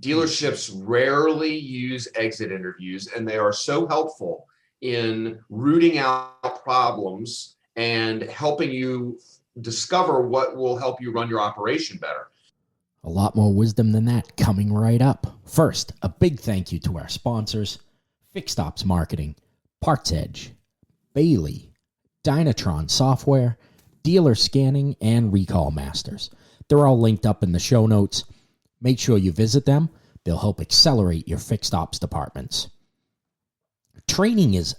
Dealerships rarely use exit interviews, and they are so helpful in rooting out problems and helping you discover what will help you run your operation better. A lot more wisdom than that coming right up. First, a big thank you to our sponsors, Fixed Ops Marketing, Parts Edge, Bailey, Dynatron Software, Dealer Scanning, and Recall Masters. They're all linked up in the show notes. Make sure you visit them. They'll help accelerate your fixed ops departments. Training is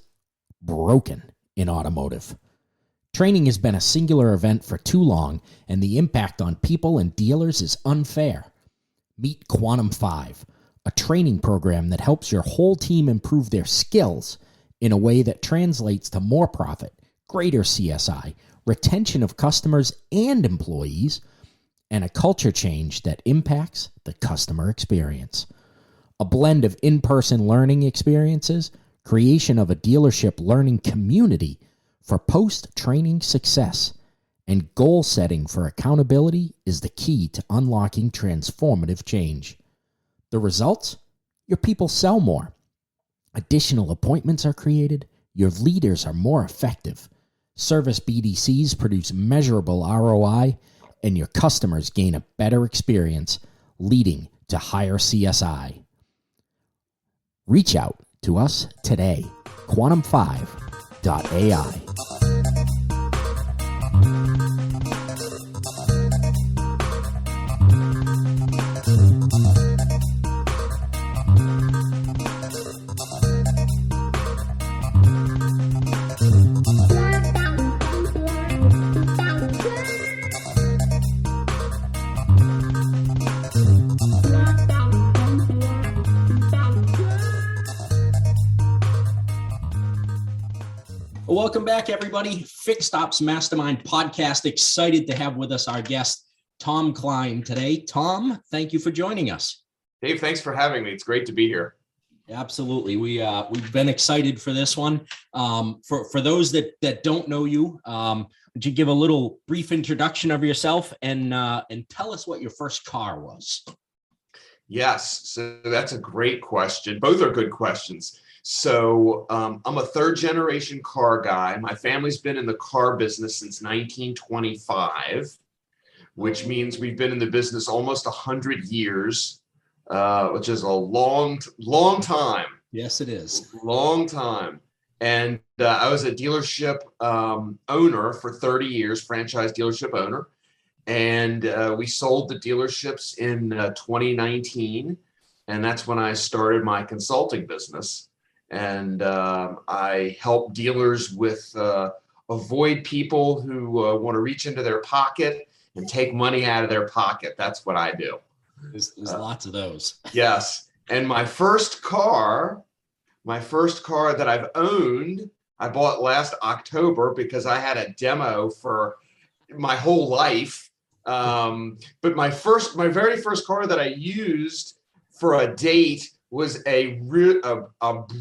broken in automotive. Training has been a singular event for too long, and the impact on people and dealers is unfair. Meet Quantum 5, a training program that helps your whole team improve their skills in a way that translates to more profit, greater CSI, retention of customers and employees, and a culture change that impacts the customer experience. A blend of in-person learning experiences, creation of a dealership learning community for post-training success, and goal setting for accountability is the key to unlocking transformative change. The results? Your people sell more. Additional appointments are created. Your leaders are more effective. Service BDCs produce measurable ROI, and your customers gain a better experience, leading to higher CSI. Reach out to us today, quantum5.ai. Welcome back, everybody. Fixed Ops Mastermind podcast. Excited to have with us our guest, Tom Kline, today. Tom, thank you for joining us. Dave, thanks for having me. It's great to be here. Absolutely. We've been excited for this one. For those that don't know you, would you give a little brief introduction of yourself and tell us what your first car was? Yes, so that's a great question. Both are good questions. So I'm a third generation car guy. My family's been in the car business since 1925, which means we've been in the business almost 100 years, which is a long time. Yes, it is. Long time. And I was a dealership owner for 30 years, franchise dealership owner. And we sold the dealerships in 2019. And that's when I started my consulting business. And I help dealers with avoid people who want to reach into their pocket and take money out of their pocket. That's what I do. There's lots of those. Yes. And my first car that I've owned, I bought last October because I had a demo for my whole life. But my very first car that I used for a date was a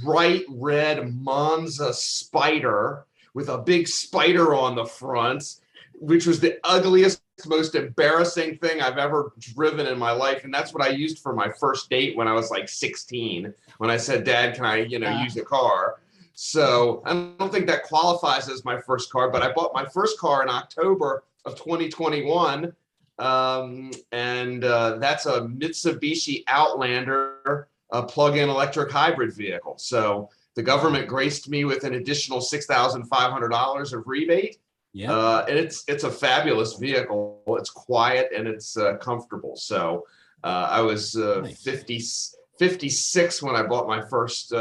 bright red Monza Spider with a big spider on the front, which was the ugliest, most embarrassing thing I've ever driven in my life. And that's what I used for my first date when I was like 16, when I said, Dad, can I, use a car? So I don't think that qualifies as my first car, but I bought my first car in October of 2021. And that's a Mitsubishi Outlander, a plug-in electric hybrid vehicle. So the government graced me with an additional $6,500 of rebate. Yeah, and it's a fabulous vehicle. It's quiet and it's comfortable. So I was 56 when I bought my first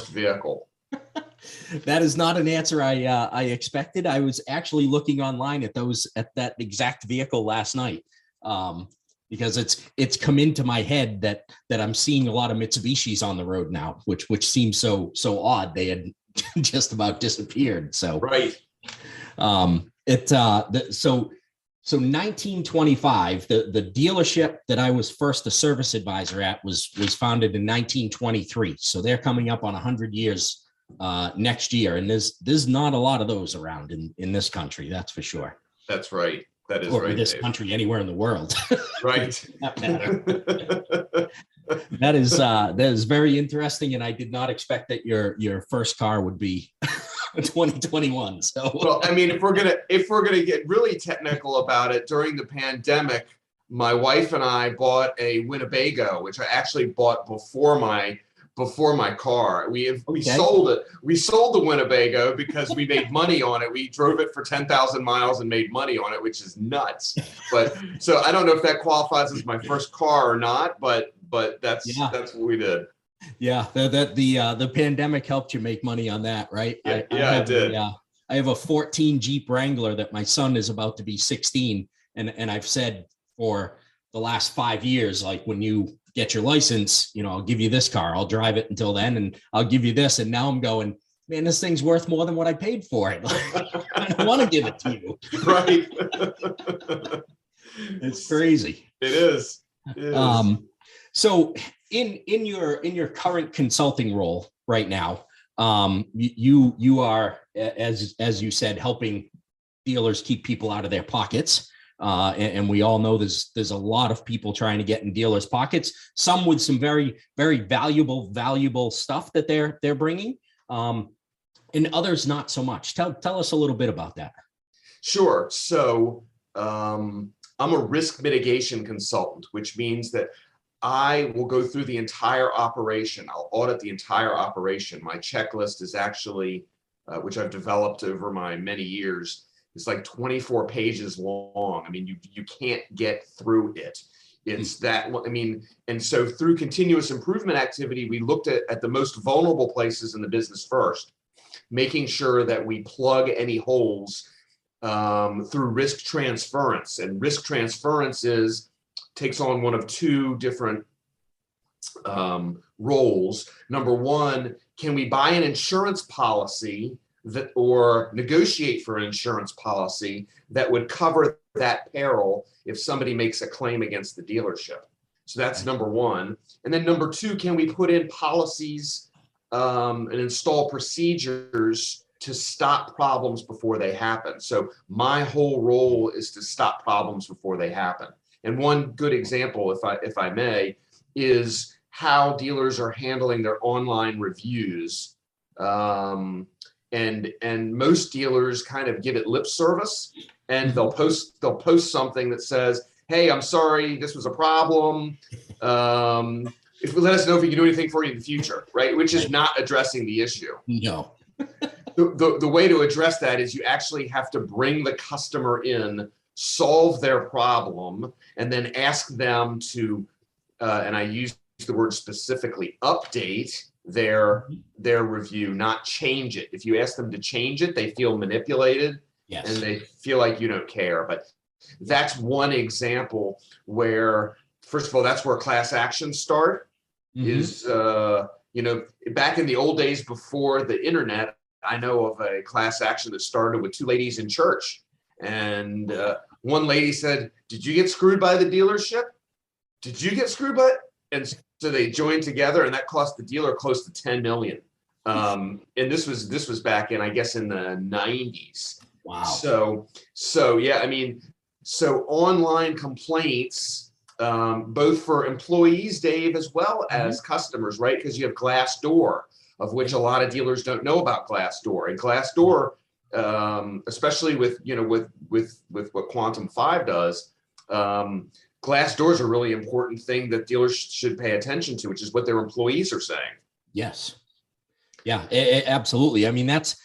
vehicle. That is not an answer I expected. I was actually looking online at that exact vehicle last night. Because it's come into my head that I'm seeing a lot of Mitsubishis on the road now, which seems so odd. They had just about disappeared. So right. So 1925, the dealership that I was first a service advisor at was founded in 1923. So they're coming up on 100 years next year, and there's not a lot of those around in this country. That's for sure. That's right. That is or right. This Dave. Country, anywhere in the world. Right. That matter. that is very interesting, and I did not expect that your first car would be 2021. So, well, I mean, if we're gonna get really technical about it, during the pandemic, my wife and I bought a Winnebago, which I actually bought before my car. We sold it. We sold the Winnebago because we made money on it. We drove it for 10,000 miles and made money on it, which is nuts. But so I don't know if that qualifies as my first car or not, but that's what we did. Yeah, the pandemic helped you make money on that, right? It did. I have a 14 Jeep Wrangler that my son is about to be 16, and I've said for the last 5 years, like, when you get your license, I'll give you this car. I'll drive it until then, and I'll give you this. And now I'm going, man, this thing's worth more than what I paid for it. I don't want to give it to you. Right. It's crazy. It is. So in your current consulting role right now, you are, as you said, helping dealers keep people out of their pockets. And we all know there's a lot of people trying to get in dealers' pockets, some with some very, very valuable stuff that they're bringing, and others not so much. Tell us a little bit about that. Sure. So I'm a risk mitigation consultant, which means that I will go through the entire operation. I'll audit the entire operation. My checklist is actually, which I've developed over my many years, it's like 24 pages long. I mean, you can't get through it. It's that, I mean, and so through continuous improvement activity, we looked at the most vulnerable places in the business first, making sure that we plug any holes through risk transference. And risk transference takes on one of two different roles. Number one, can we buy an insurance policy or negotiate for an insurance policy that would cover that peril if somebody makes a claim against the dealership? So that's number one. And then number two, can we put in policies and install procedures to stop problems before they happen? So my whole role is to stop problems before they happen. And one good example, if I may, is how dealers are handling their online reviews. And most dealers kind of give it lip service, and they'll post something that says, "Hey, I'm sorry, this was a problem. If you let us know if we can do anything for you in the future," right? Which is not addressing the issue. No. The way to address that is you actually have to bring the customer in, solve their problem, and then ask them to, and I use the word specifically, update their review, not change it. If you ask them to change it, they feel manipulated. Yes. And they feel like you don't care. But that's one example where, first of all, that's where class actions start. Is back in the old days before the internet, I know of a class action that started with two ladies in church. And one lady said, "Did you get screwed by the dealership? Did you get screwed by it?" And so they joined together, and that cost the dealer close to 10 million. And this was back in, I guess, in the 90s. Wow. So yeah, I mean, so online complaints, both for employees, Dave, as well as customers, right? Because you have Glassdoor, of which a lot of dealers don't know about Glassdoor. And Glassdoor, especially with what Quantum 5 does, Glassdoor is a really important thing that dealers should pay attention to, which is what their employees are saying. Yes. Yeah, absolutely. I mean, that's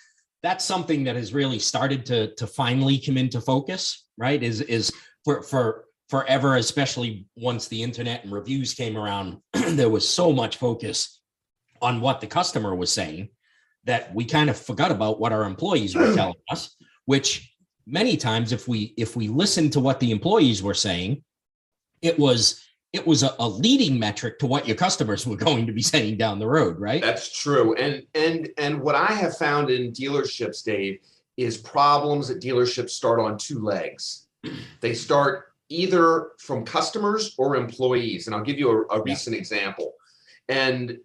something that has really started to finally come into focus, right? Is for forever, especially once the internet and reviews came around, there was so much focus on what the customer was saying that we kind of forgot about what our employees were telling us, which many times if we listened to what the employees were saying, it was a leading metric to what your customers were going to be saying down the road, right? That's true. And what I have found in dealerships, Dave, is problems at dealerships start on two legs. They start either from customers or employees. And I'll give you a recent example. And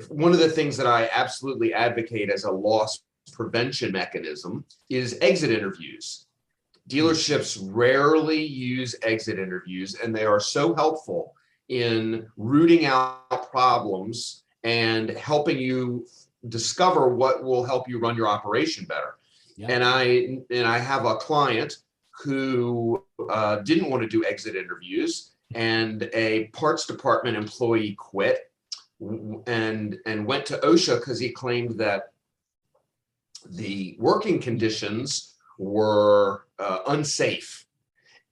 one of the things that I absolutely advocate as a loss prevention mechanism is exit interviews. Dealerships rarely use exit interviews, and they are so helpful in rooting out problems and helping you discover what will help you run your operation better. Yeah. And I have a client who didn't want to do exit interviews, and a parts department employee quit and went to OSHA because he claimed that the working conditions were unsafe,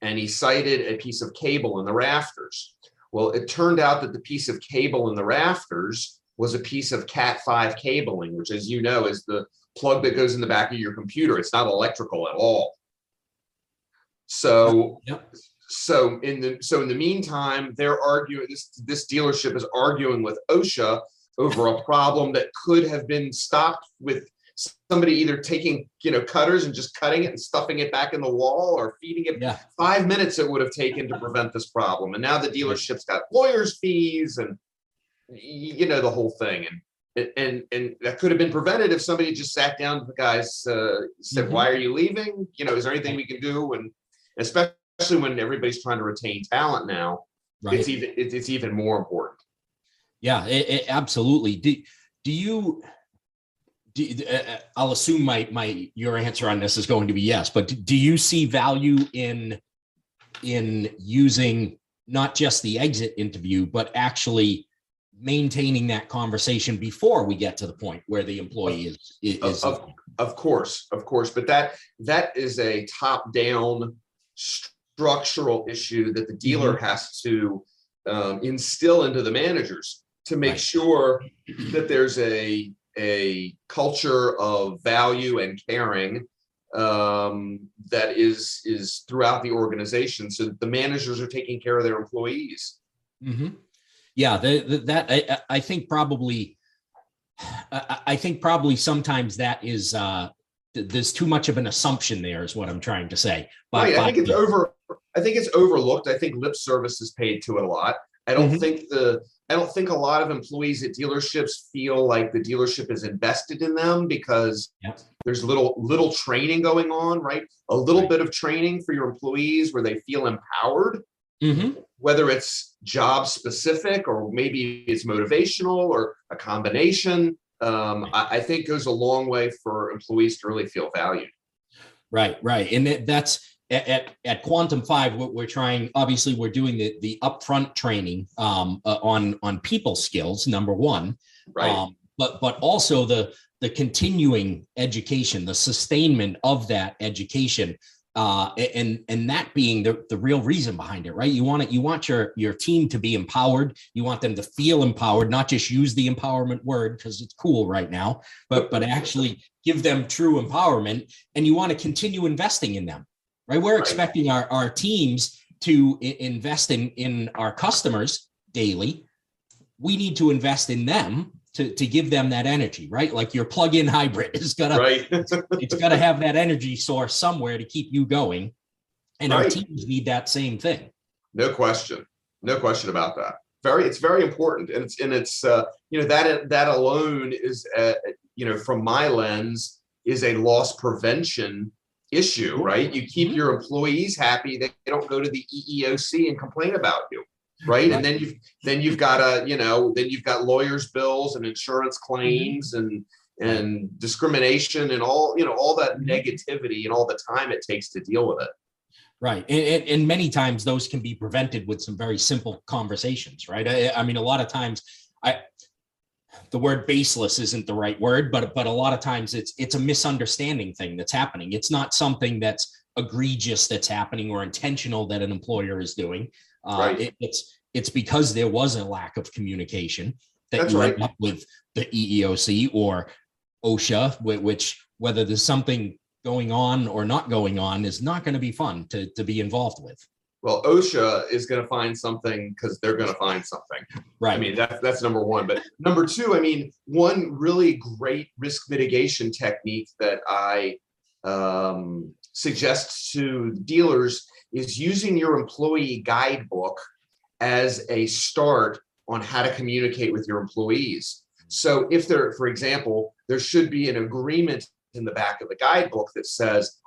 and he cited a piece of cable in the rafters. Well, it turned out that the piece of cable in the rafters was a piece of Cat5 cabling, which, as you know, is the plug that goes in the back of your computer. It's not electrical at all. So, Yep. so in the meantime, they're arguing. This dealership is arguing with OSHA over a problem that could have been stopped with somebody either taking cutters and just cutting it and stuffing it back in the wall, or feeding it. Yeah. 5 minutes it would have taken to prevent this problem, and now the dealership's got lawyers' fees and the whole thing. And that could have been prevented if somebody just sat down with the guys, said, "Why are you leaving? Is there anything we can do?" And especially when everybody's trying to retain talent now, Right. it's even more important. Yeah, absolutely. Do you? I'll assume your answer on this is going to be yes, but do you see value in using not just the exit interview, but actually maintaining that conversation before we get to the point where the employee is of course, but that is a top-down structural issue that the dealer has to instill into the managers to make sure that there's a culture of value and caring that is throughout the organization, so that the managers are taking care of their employees. Mm-hmm. Yeah, that I think probably sometimes that is there's too much of an assumption there, is what I'm trying to say. Right. I think it's overlooked. I think lip service is paid to it a lot. I don't think a lot of employees at dealerships feel like the dealership is invested in them, because there's little training going on, right? A little bit of training for your employees where they feel empowered, whether it's job specific or maybe it's motivational or a combination. I think goes a long way for employees to really feel valued. Right. And that's at Quantum 5, what we're trying, obviously we're doing the upfront training on people skills, number one, right. But also the continuing education, the sustainment of that education, and that being the real reason behind it, right? You want your team to be empowered. You want them to feel empowered, not just use the empowerment word because it's cool right now, but actually give them true empowerment. And you want to continue investing in them, right? We're expecting our teams to invest in our customers daily. We need to invest in them to give them that energy, right? Like your plug-in hybrid is it's gotta have that energy source somewhere to keep you going. And our teams need that same thing. No question about that. It's very important. And it's that alone is, from my lens, is a loss prevention issue, right? You keep your employees happy. They don't go to the EEOC and complain about you. Right. And then you've got lawyers' bills and insurance claims and discrimination and all that negativity and all the time it takes to deal with it. Right. And many times those can be prevented with some very simple conversations. Right. I mean, a lot of times the word baseless isn't the right word, but a lot of times it's a misunderstanding thing that's happening. It's not something that's egregious that's happening or intentional that an employer is doing. It's because there was a lack of communication that you end up with the EEOC or OSHA, which whether there's something going on or not going on is not going to be fun to be involved with. Well, OSHA is going to find something because they're going to find something. Right. I mean, that's number one. But number two, I mean, one really great risk mitigation technique that I suggest to dealers is using your employee guidebook as a start on how to communicate with your employees. So if for example, there should be an agreement in the back of the guidebook that says,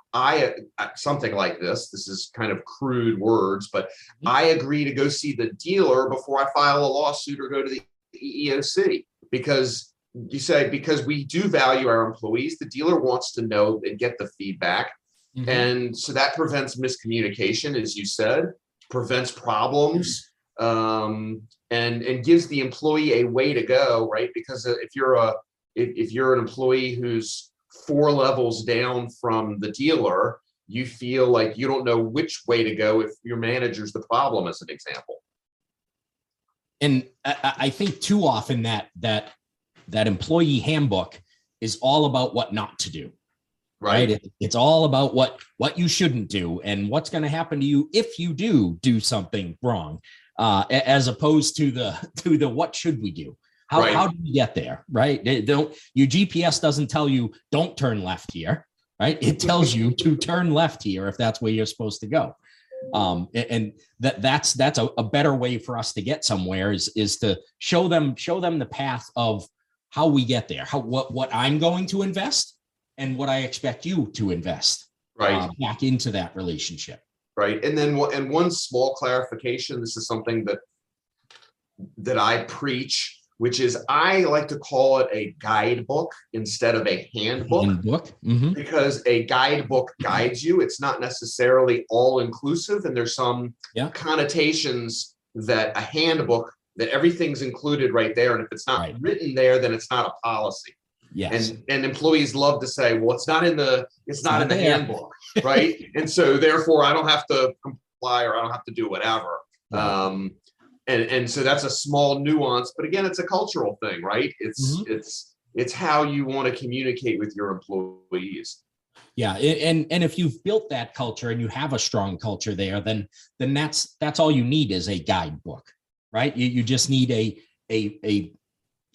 something like this is kind of crude words, but I agree to go see the dealer before I file a lawsuit or go to the the EEOC, because you say, because we do value our employees, the dealer wants to know and get the feedback. Mhm. And so that prevents miscommunication, as you said, prevents problems, and gives the employee a way to go, right? Because if you're an employee who's 4 levels down from the dealer, you feel like you don't know which way to go if your manager's the problem, as an example. And I think too often that employee handbook is all about what not to do. Right. It's all about what you shouldn't do and what's going to happen to you if you do something wrong, as opposed to the what should we do? How do we get there? Right. Your GPS doesn't tell you don't turn left here. Right. It tells you to turn left here if that's where you're supposed to go. And that's a better way for us to get somewhere is to show them the path of how we get there, what I'm going to invest and what I expect you to invest back into that relationship. Right. And then one small clarification, this is something that I preach, which is I like to call it a guidebook instead of a handbook. Mm-hmm. Because a guidebook guides you. It's not necessarily all inclusive. And there's some connotations that a handbook, that everything's included right there. And if it's not written there, then it's not a policy. Yes. And employees love to say, well, it's not in the handbook, right? And so therefore I don't have to comply or I don't have to do whatever. Right. And so that's a small nuance, but again, it's a cultural thing, right? It's how you want to communicate with your employees. Yeah, and if you've built that culture and you have a strong culture there, then that's all you need is a guidebook, right? You just need a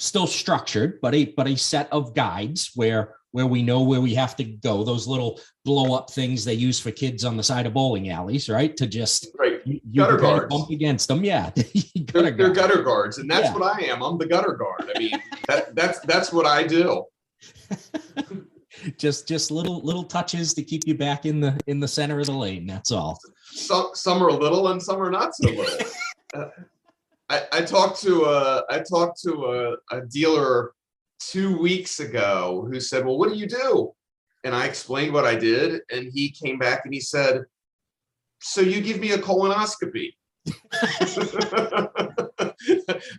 still structured, but a set of guides where we know where we have to go. Those little blow up things they use for kids on the side of bowling alleys, right? To just gutter guards, bump against them. Yeah, they're gutter guards, and that's what I am. I'm the gutter guard. I mean, that's what I do. just little touches to keep you back in the center of the lane. That's all. Some are little and some are not so little. I talked to a dealer 2 weeks ago who said, well, what do you do? And I explained what I did. And he came back and he said, so you give me a colonoscopy.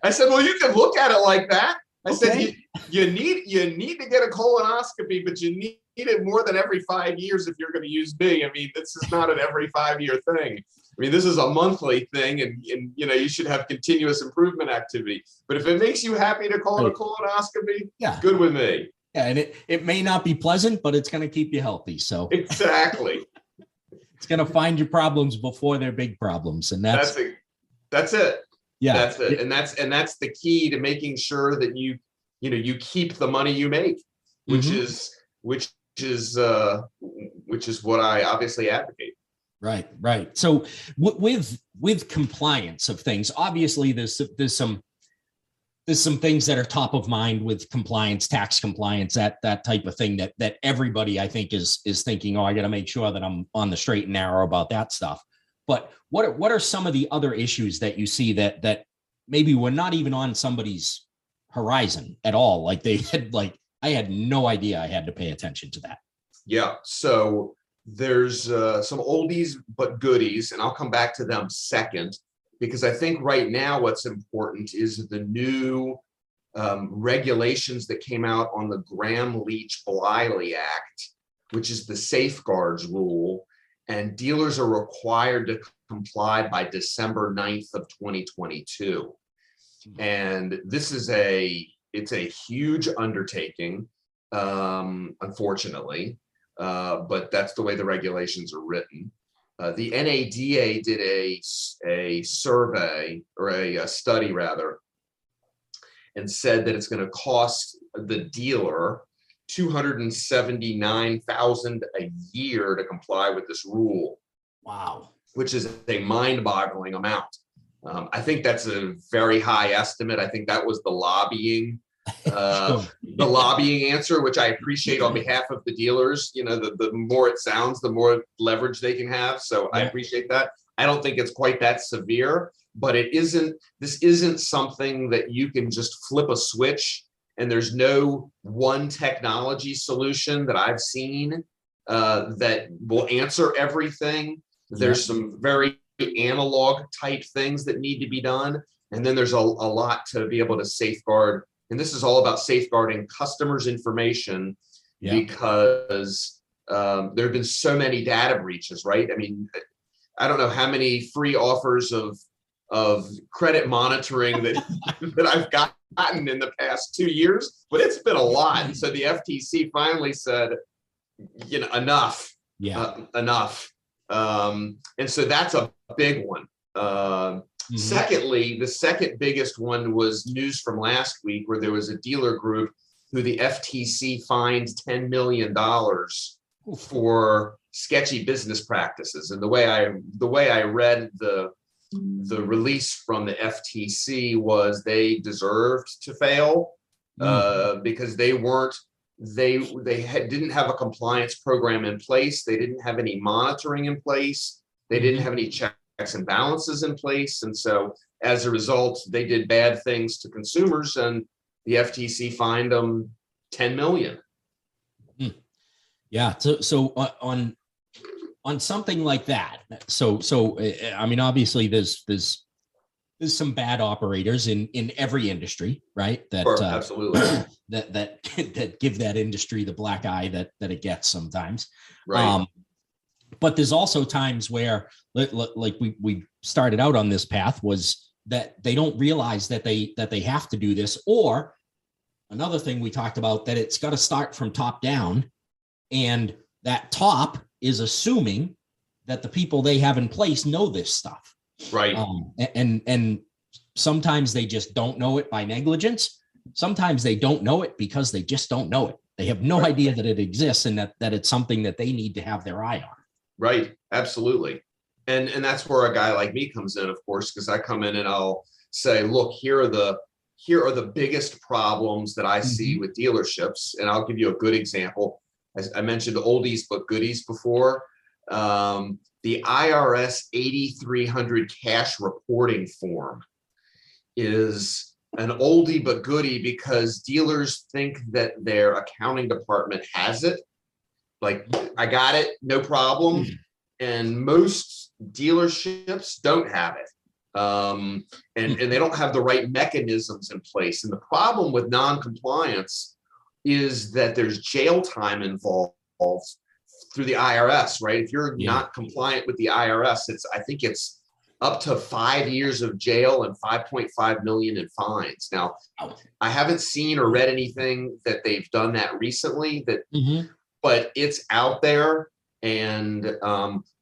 I said, well, you can look at it like that. I said, you need to get a colonoscopy, but you need it more than every 5 years if you're going to use me. I mean, this is not an every 5-year thing. I mean, this is a monthly thing, and you should have continuous improvement activity. But if it makes you happy to call it a colonoscopy, good with me. Yeah, and it may not be pleasant, but it's going to keep you healthy. So exactly, it's going to find your problems before they're big problems, and that's it. Yeah, that's it, and that's the key to making sure that you keep the money you make, which is what I obviously advocate. Right. So with compliance of things, obviously there's some things that are top of mind with compliance, tax compliance, that type of thing that everybody I think is thinking, oh, I got to make sure that I'm on the straight and narrow about that stuff. But what are some of the other issues that you see that maybe were not even on somebody's horizon at all? Like I had no idea I had to pay attention to that. Yeah. So there's some oldies but goodies, and I'll come back to them second, because I think right now what's important is the new regulations that came out on the Graham-Leach-Bliley Act, which is the safeguards rule, and dealers are required to comply by December 9th of 2022. And this is it's a huge undertaking, unfortunately. But that's the way the regulations are written. The NADA did a survey, or a study rather, and said that it's going to cost the dealer $279,000 a year to comply with this rule. Wow. Which is a mind-boggling amount. I think that's a very high estimate. I think that was the lobbying answer, which I appreciate on behalf of the dealers. The more it sounds, the more leverage they can have. So I appreciate that. I don't think it's quite that severe, but this isn't something that you can just flip a switch, and there's no one technology solution that I've seen that will answer everything. There's some very analog type things that need to be done. And then there's a lot to be able to safeguard. And this is all about safeguarding customers' information because there have been so many data breaches, right? I mean, I don't know how many free offers of credit monitoring that I've gotten in the past 2 years, but it's been a lot. And so the FTC finally said, enough, enough. And so that's a big one. Secondly, the second biggest one was news from last week, where there was a dealer group who the FTC fined $10 million for sketchy business practices. And the way I read the release from the FTC was they deserved to fail because they didn't have a compliance program in place. They didn't have any monitoring in place. They didn't have any checks and balances in place. And so as a result, they did bad things to consumers, and the FTC fined them $10 million. Yeah. So on something like that. So I mean, obviously there's some bad operators in every industry, right? That absolutely that give that industry the black eye that it gets sometimes. Right. But there's also times where, like we started out on this path, was that they don't realize that they have to do this. Or another thing we talked about, that it's got to start from top down, and that top is assuming that the people they have in place know this stuff. Right. And sometimes they just don't know it by negligence. Sometimes they don't know it because they just don't know it. They have no idea that it exists, and that it's something that they need to have their eye on. Right. Absolutely. And that's where a guy like me comes in, of course, because I come in and I'll say, look, here are the biggest problems that I see with dealerships. And I'll give you a good example. As I mentioned oldies but goodies before, the IRS 8300 cash reporting form is an oldie but goodie because dealers think that their accounting department has it. Like, I got it, no problem. And most dealerships don't have it. And they don't have the right mechanisms in place. And the problem with non-compliance is that there's jail time involved through the IRS, right? If you're not compliant with the IRS, I think it's up to 5 years of jail and 5.5 million in fines. Now, I haven't seen or read anything that they've done that recently, but it's out there. And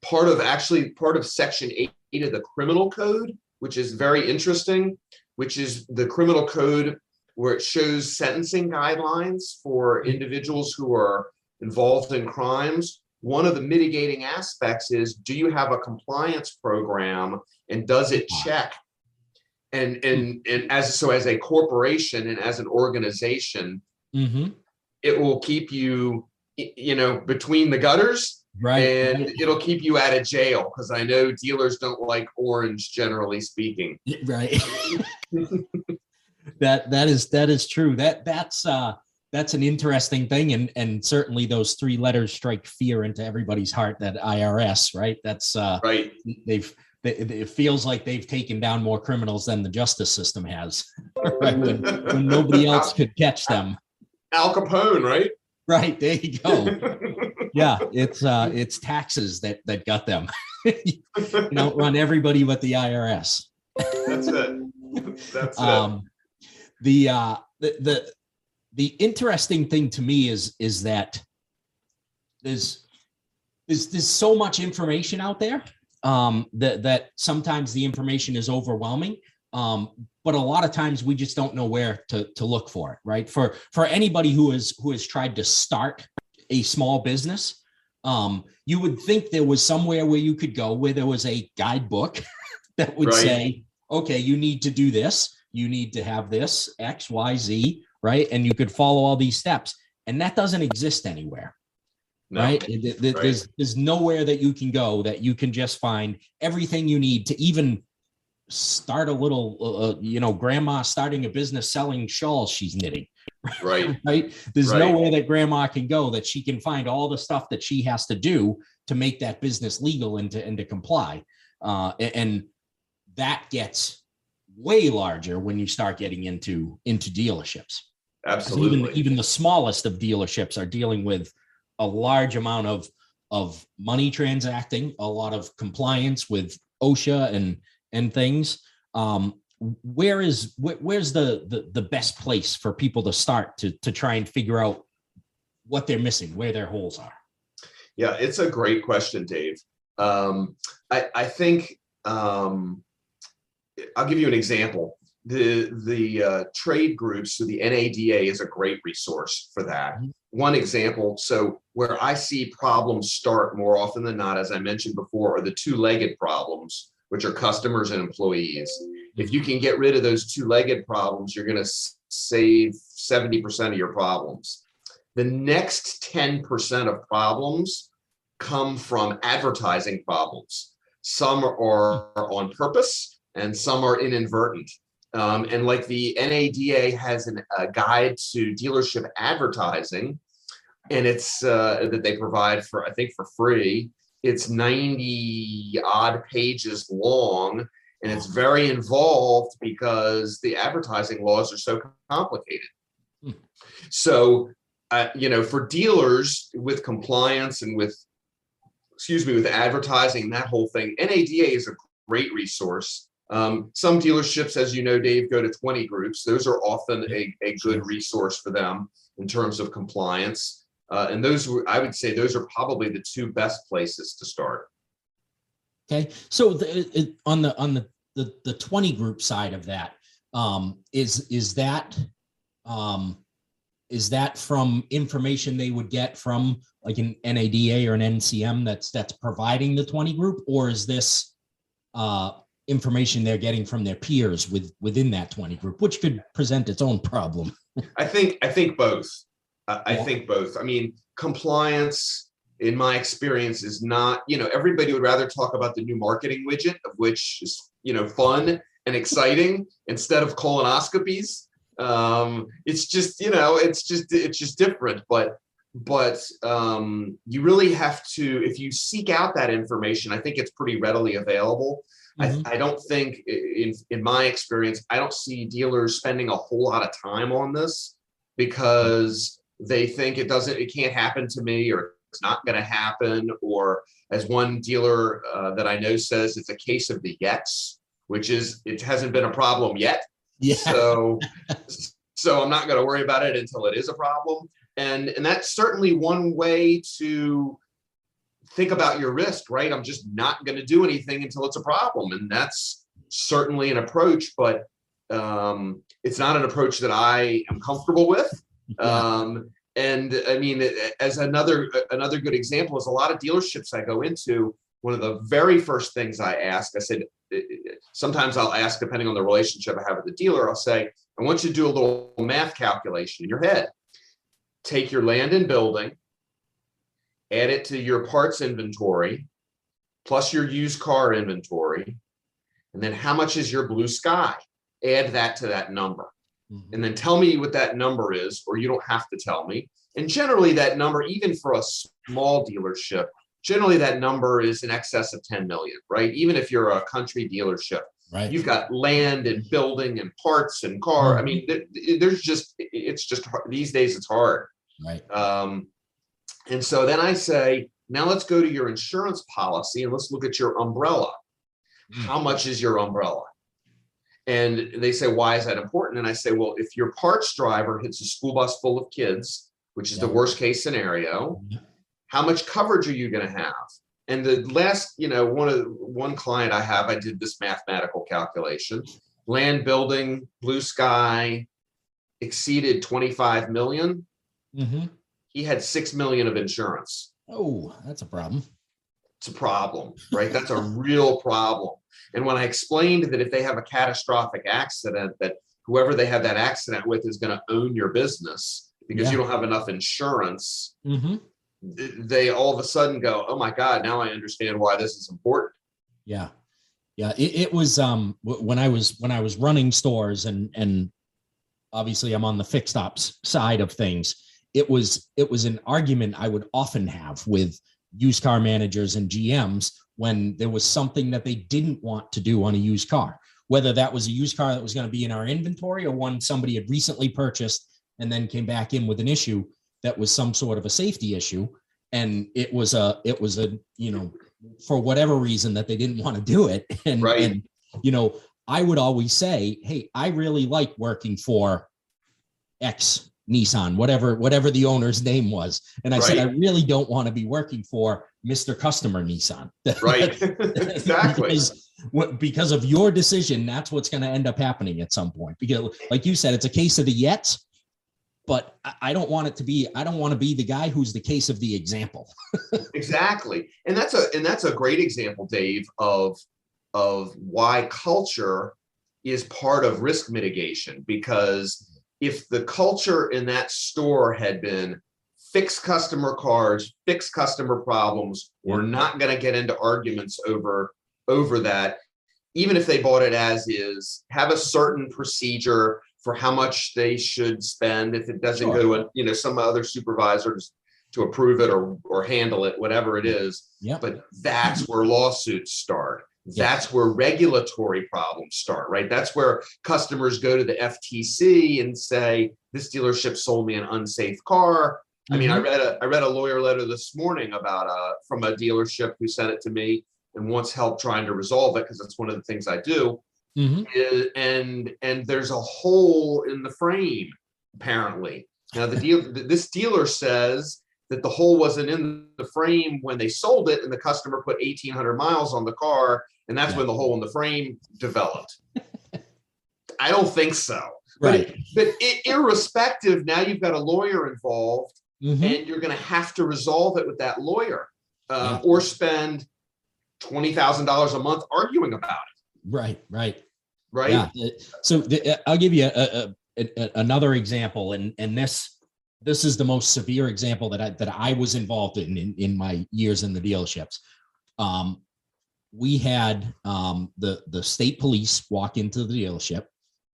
part of Section 8 of the Criminal Code, which is very interesting, which is the criminal code where it shows sentencing guidelines for individuals who are involved in crimes. One of the mitigating aspects is, do you have a compliance program, and does it check? And as a corporation and as an organization, it will keep you, between the gutters. Right. And it'll keep you out of jail, because I know dealers don't like orange, generally speaking. Right. That is true. That's an interesting thing, and certainly those three letters strike fear into everybody's heart. That IRS, right? That's right. It feels like they've taken down more criminals than the justice system has, right? When nobody else could catch them. Al Capone, right? Right, there you go. Yeah, it's taxes that got them. You don't run everybody but the IRS. That's it. That's it. The interesting thing to me is that there's so much information out there that sometimes the information is overwhelming. But a lot of times we just don't know where to look for it, right? For anybody who has tried to start a small business, you would think there was somewhere where you could go, where there was a guidebook that would say, okay, you need to do this, you need to have this X, Y, Z, right? And you could follow all these steps, and that doesn't exist anywhere. No. Right? There's nowhere that you can go that you can just find everything you need to even start a little, grandma starting a business selling shawls she's knitting. Right. Right. There's Right. nowhere that grandma can go that she can find all the stuff that she has to do to make that business legal and to comply. And that gets way larger when you start getting into dealerships. Absolutely. Even the smallest of dealerships are dealing with a large amount of money transacting, a lot of compliance with OSHA and things. Where's the best place for people to start to try and figure out what they're missing, where their holes are? Yeah, it's a great question, Dave. I think I'll give you an example. The trade groups, so the NADA is a great resource for that. Mm-hmm. One example, so where I see problems start more often than not, as I mentioned before, are the two-legged problems, which are customers and employees. If you can get rid of those two-legged problems, you're going to save 70% of your problems. The next 10% of problems come from advertising problems. Some are on purpose and some are inadvertent. And like the NADA has a guide to dealership advertising, and it's that they provide for, I think, for free. It's 90 odd pages long, and it's very involved because the advertising laws are so complicated. So, for dealers with compliance and with advertising, that whole thing, NADA is a great resource. Some dealerships, as you know, Dave, go to 20 groups. Those are often a good resource for them in terms of compliance. And those, I would say, those are probably the two best places to start. Okay, so on the 20 group side of that, is that from information they would get from like an NADA or an NCM that's providing the 20 group, or is this information they're getting from their peers within that 20 group, which could present its own problem? I think both. I think both. I mean, compliance, in my experience, is not, everybody would rather talk about the new marketing widget, of which is, fun and exciting, instead of colonoscopies. It's just, it's just different. But you really have to, if you seek out that information, I think it's pretty readily available. Mm-hmm. I don't think, in my experience, I don't see dealers spending a whole lot of time on this because they think it can't happen to me, or it's not going to happen. Or as one dealer that I know says, it's a case of the yets, which is, it hasn't been a problem yet. Yeah. So I'm not going to worry about it until it is a problem. And that's certainly one way to think about your risk, right? I'm just not going to do anything until it's a problem. And that's certainly an approach, but it's not an approach that I am comfortable with. Yeah. And I mean, as another good example is a lot of dealerships I go into, one of the very first things I ask, I said, sometimes I'll ask, depending on the relationship I have with the dealer, I'll say, I want you to do a little math calculation in your head. Take your land and building, add it to your parts inventory, plus your used car inventory, and then how much is your blue sky? Add that to that number. Mm-hmm. And then tell me what that number is, or you don't have to tell me. And generally that number, even for a small dealership, generally that number is in excess of 10 million, right? Even if you're a country dealership, right? You've got land and building and parts and car. Mm-hmm. I mean, it's just these days it's hard. Right. And so then I say, now let's go to your insurance policy and let's look at your umbrella. Mm-hmm. How much is your umbrella? And they say, why is that important? And I say, well, if your parts driver hits a school bus full of kids, which is the worst case scenario, how much coverage are you going to have? And the last, one client I have, I did this mathematical calculation. Land, building, blue sky exceeded 25 million. Mm-hmm. He had 6 million of insurance. Oh, that's a problem. It's a problem, right? That's a real problem. And when I explained that if they have a catastrophic accident, that whoever they have that accident with is going to own your business because you don't have enough insurance, mm-hmm. they all of a sudden go, oh my God, now I understand why this is important. Yeah. Yeah, it was when I was running stores, and obviously I'm on the fixed ops side of things. It was an argument I would often have with used car managers and GMs when there was something that they didn't want to do on a used car, whether that was a used car that was going to be in our inventory or one somebody had recently purchased and then came back in with an issue that was some sort of a safety issue. And it was a, for whatever reason that they didn't want to do it. And, I would always say, hey, I really like working for X Nissan, whatever the owner's name was. And I said, I really don't want to be working for Mr. Customer Nissan. Right. Exactly. Because of your decision, that's what's going to end up happening at some point. Because like you said, it's a case of the yets, but I don't want to be the guy who's the case of the example. Exactly. And that's a great example, Dave, of why culture is part of risk mitigation. Because if the culture in that store had been fix customer cars, fix customer problems, we're not going to get into arguments over that, even if they bought it as is, have a certain procedure for how much they should spend if it doesn't go to some other supervisors to approve it or handle it, whatever it is. Yep. But that's where lawsuits start. That's where regulatory problems start, right? That's where customers go to the FTC and say, this dealership sold me an unsafe car. I mean, I read a lawyer letter this morning from a dealership who sent it to me and wants help trying to resolve it, because it's one of the things I do. And there's a hole in the frame, apparently. Now, this dealer says that the hole wasn't in the frame when they sold it, and the customer put 1,800 miles on the car, and that's when the hole in the frame developed. I don't think so. Right. But irrespective, now you've got a lawyer involved, and you're going to have to resolve it with that lawyer, or spend $20,000 a month arguing about it. Right. Yeah. So I'll give you another example, and this is the most severe example that I was involved in my years in the dealerships. We had the state police walk into the dealership,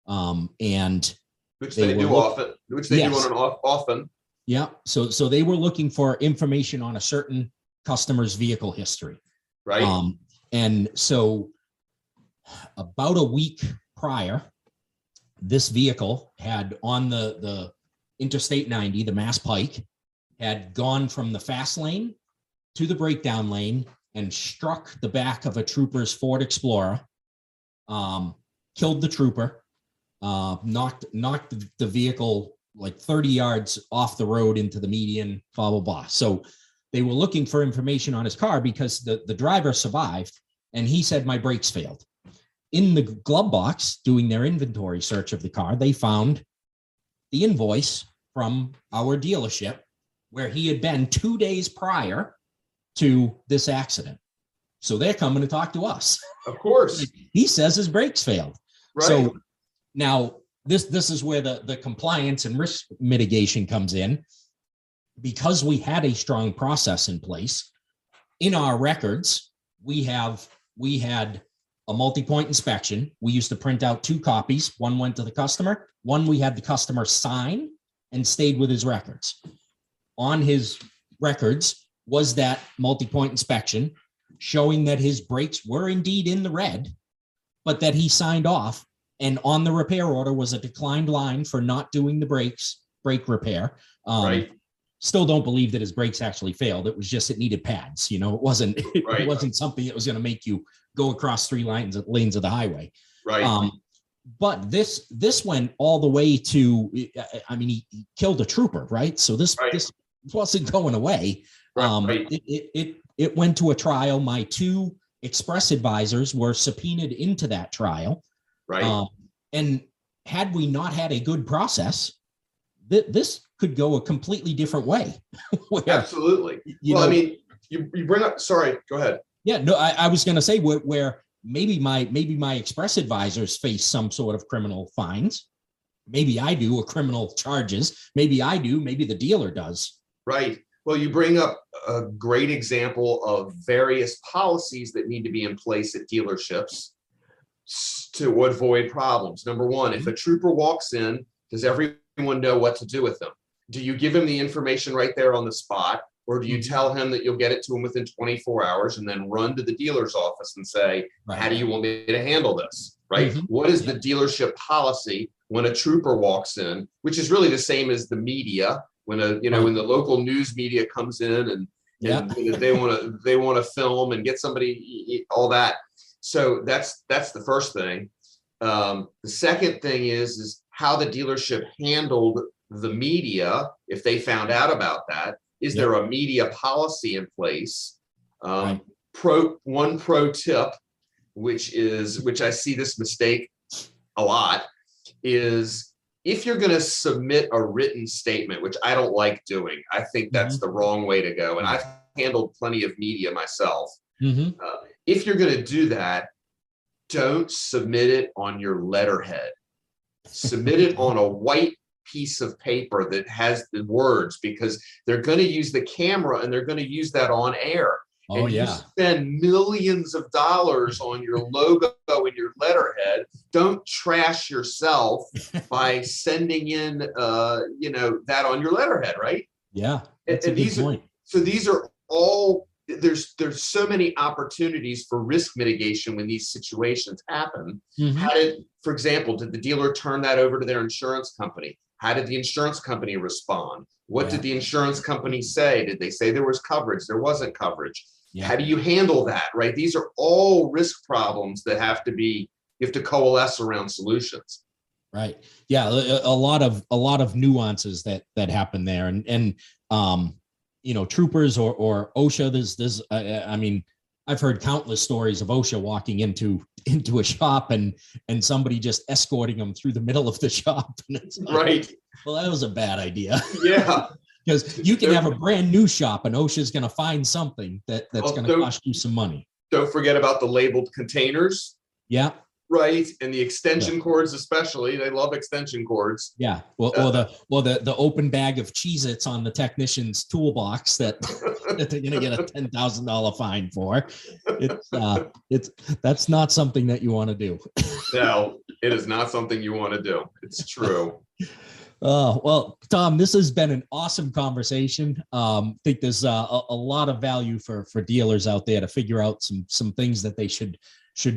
and which they do often. Yeah. So they were looking for information on a certain customer's vehicle history. Right. And so about a week prior, this vehicle had on the Interstate 90, the Mass Pike, had gone from the fast lane to the breakdown lane and struck the back of a trooper's Ford Explorer, killed the trooper, knocked the vehicle like 30 yards off the road into the median, blah, blah, blah. So they were looking for information on his car because the driver survived, and he said, my brakes failed. In the glove box, doing their inventory search of the car, they found the invoice from our dealership where he had been 2 days prior to this accident. So they're coming to talk to us. Of course. He says his brakes failed. Right. So now this is where the compliance and risk mitigation comes in. Because we had a strong process in place, in our records, we had a multi-point inspection. We used to print out 2 copies. One went to the customer. One we had the customer sign and stayed with his records. On his records was that multi-point inspection showing that his brakes were indeed in the red, but that he signed off. And on the repair order was a declined line for not doing the brake repair. Right. Still don't believe that his brakes actually failed. It was just, it needed pads. It wasn't something that was going to make you go across 3 lanes of the highway. Right. But this went all the way to, he killed a trooper, right? So this wasn't going away. Right. It went to a trial. My 2 express advisors were subpoenaed into that trial. Right. And had we not had a good process, this could go a completely different way. Absolutely. You bring up, sorry, go ahead. Yeah, no, I was going to say where maybe my express advisors face some sort of criminal fines. Maybe I do, or criminal charges. Maybe I do. Maybe the dealer does. Right. Well, you bring up a great example of various policies that need to be in place at dealerships to avoid problems. Number one, if a trooper walks in, does everyone know what to do with them? Do you give him the information right there on the spot? Or do you tell him that you'll get it to him within 24 hours and then run to the dealer's office and say, how do you want me to handle this? Right? What is the dealership policy when a trooper walks in, which is really the same as the media, when when the local news media comes in and they want to film and get somebody, all that. So that's the first thing. The second thing is how the dealership handled the media if they found out about that. Is there a media policy in place? Pro tip, which I see this mistake a lot, is if you're going to submit a written statement, which I don't like doing, I think that's the wrong way to go. And I've handled plenty of media myself. If you're going to do that, don't submit it on your letterhead. Submit it on a white piece of paper that has the words, because they're going to use the camera and they're going to use that on air. You spend millions of dollars on your logo and your letterhead. Don't trash yourself by sending in that on your letterhead, right? Yeah, that's a good point. So these are all, there's so many opportunities for risk mitigation when these situations happen. For example, did the dealer turn that over to their insurance company? How did the insurance company respond? What did the insurance company say? Did they say there was coverage? There wasn't coverage. How do you handle that, right? These are all risk problems that you have to coalesce around solutions. Right. Yeah. A lot of nuances that happen there. And troopers or OSHA, I mean, I've heard countless stories of OSHA walking into a shop and somebody just escorting them through the middle of the shop. And it's like, right. Well, that was a bad idea. Yeah. Because you can have a brand new shop and OSHA's going to find something that's going to cost you some money. Don't forget about the labeled containers. Yeah. Right. And the extension cords, especially. They love extension cords. Yeah. Well, the open bag of Cheez-Its on the technician's toolbox that they're going to get a $10,000 fine for. That's not something that you want to do. No, it is not something you want to do. It's true. Well, Tom, this has been an awesome conversation. I think there's a lot of value for dealers out there to figure out some things that they should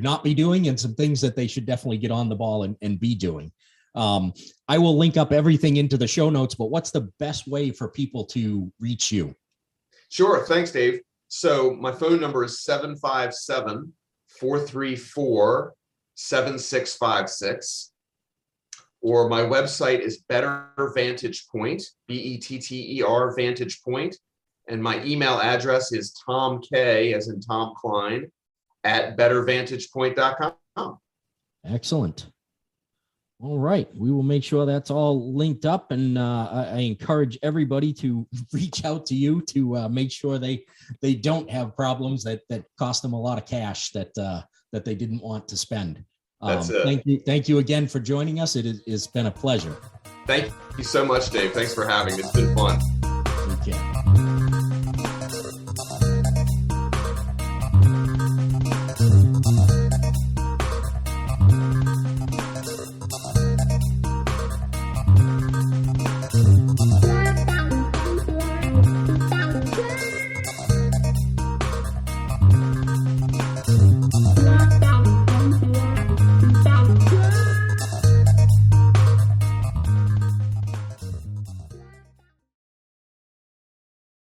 not be doing and some things that they should definitely get on the ball and be doing. I will link up everything into the show notes, but what's the best way for people to reach you? Sure. Thanks, Dave. So my phone number is 757-434-7656. Or my website is Better Vantage Point, BETTER Vantage Point. And my email address is Tom K, as in Tom Kline, at bettervantagepoint.com. Excellent. All right. We will make sure that's all linked up. And I encourage everybody to reach out to you to make sure they don't have problems that cost them a lot of cash that they didn't want to spend. That's it. Thank you again for joining us. It's been a pleasure. Thank you so much, Dave. Thanks for having me. It's been fun.